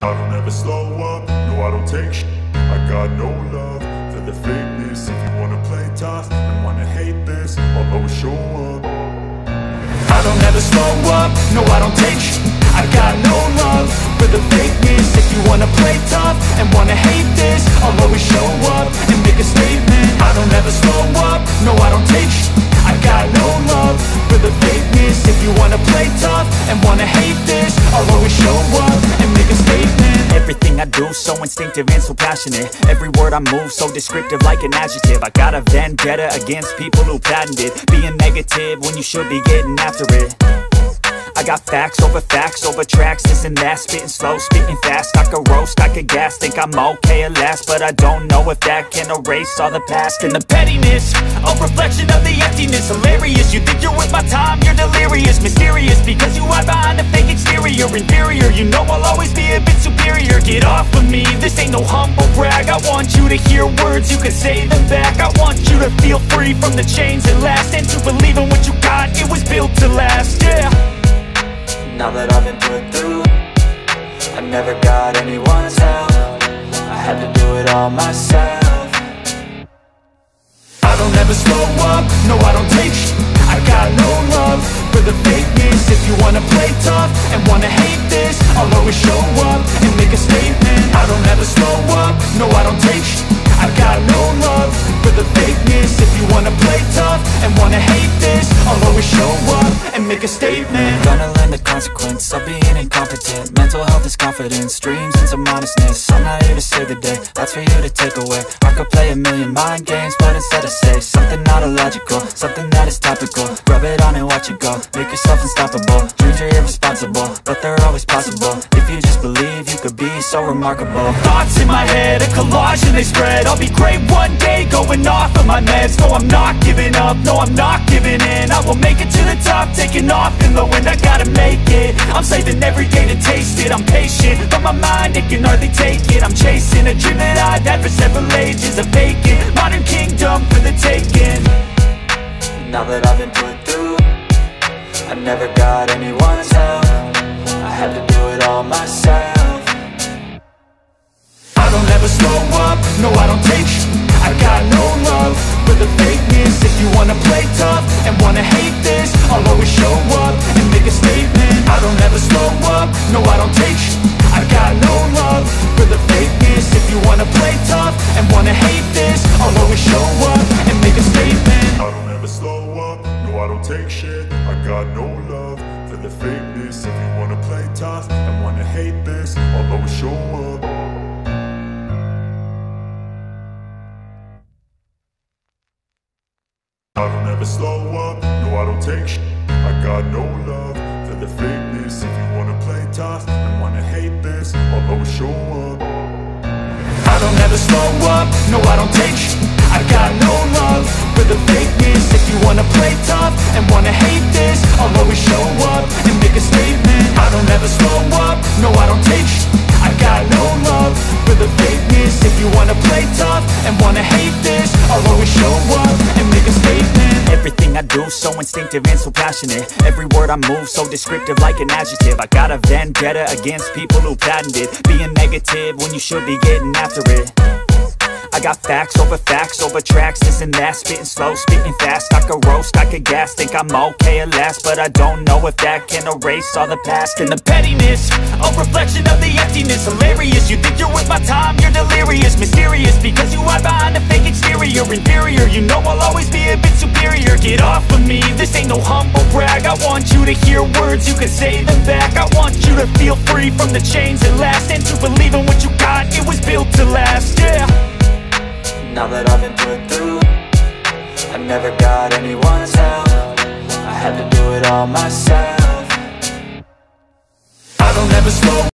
I don't ever slow up, no I don't take shit. I got no love for the fakeness. If you wanna play tough and wanna hate this, I'll always show up. I don't ever slow up, no I don't take shit. I got no love for the fakeness. If you wanna play tough and wanna hate this, I'll always show up and make a statement. I don't ever slow up, no I don't take shit. I got no love for the fakeness. If you wanna play tough and wanna hate this, I'll always show up and make a statement. Everything I do so instinctive and so passionate. Every word I move so descriptive like an adjective. I got a vendetta against people who patented being negative when you should be getting after it. I got facts over tracks, this and that. Spitting slow, spitting fast. I could roast, I could gas. Think I'm okay at last, but I don't know if that can erase all the past. And the pettiness, a reflection of the emptiness. Hilarious, you think you're worth my time, you're delirious. Mysterious, because you hide behind a fake exterior. Inferior, you know I'll always be a bit superior. Get off of me, this ain't no humble brag. I want you to hear words, you can say them back. I want you to feel free from the chains that last, and to believe in what you got, it was built to last, yeah. Now that I've been put through, I never got anyone's help. I had to do it all myself. I don't ever slow up, no I don't take shit. I got no love for the fakeness. If you wanna play tough and wanna hate this, I'll always show up and make a statement. I don't ever slow up, no I don't take shit. I got no love for the fakeness. If you wanna play tough and wanna hate this, I'll always show up and make a statement. Gonna learn the consequence of being incompetent. Mental health is confidence, dreams and some honestness. I'm not here to save the day, that's for you to take away. I could play a million mind games, but instead I say something not illogical, something that is topical. Rub it on and watch it go, make yourself unstoppable. Dreams are irresponsible, but they're always possible. If you just believe, you could be so remarkable. Thoughts in my head, a collage and they spread. I'll be great one day, going off of my meds. No, I'm not giving up, no, I'm not giving in. I will make it to the top, taking off in the wind. I gotta make it, I'm saving every day to taste it. I'm patient, but my mind, it can hardly take it. I'm chasing a dream that I've had for several ages. A vacant, modern kingdom for the taking. Now that I've been put through, I never got anyone's help. I had to do it all myself. I don't ever slow up, no I don't take shit. I got no love for the fakeness. If you wanna play tough and wanna hate this, I'll always show up and make a statement. I don't ever slow up, no I don't take shit. I got no love for the fakeness. If you wanna play tough and wanna hate this, I'll always show up and make a statement. I don't ever slow up, no I don't take shit. I got no love for the fakeness. If you wanna play tough and wanna hate this, I'll always show up. I don't ever slow up, no I don't take shit. I got no love for the fakeness. If you wanna play tough and wanna hate this, I'll always show up. I don't ever slow up, no I don't take shit. I got no love for the fakeness. If you wanna play tough and wanna hate this, I'll always show up and make a statement. I don't ever slow up, no I don't take shit. I got no love for the fakeness. If you wanna play tough and wanna hate this, I'll always show up and make a statement. Everything I do so instinctive and so passionate. Every word I move so descriptive like an adjective. I got a vendetta against people who patented being negative when you should be getting after it. I got facts over tracks, this and that. Spitting slow, spitting fast. I could roast, I could gas. Think I'm okay at last, but I don't know if that can erase all the past. And the pettiness, a reflection of the emptiness. Hilarious, you think you're worth my time, you're delirious. Mysterious, because you hide behind a fake exterior. Inferior, you know I'll always be a bit superior. Get off of me, this ain't no humble brag. I want you to hear words, you can say them back. I want you to feel free from the chains that last, and to believe in what you got, it was built to last, yeah. Now that I've been put through, I never got anyone's help. I had to do it all myself. I don't ever slow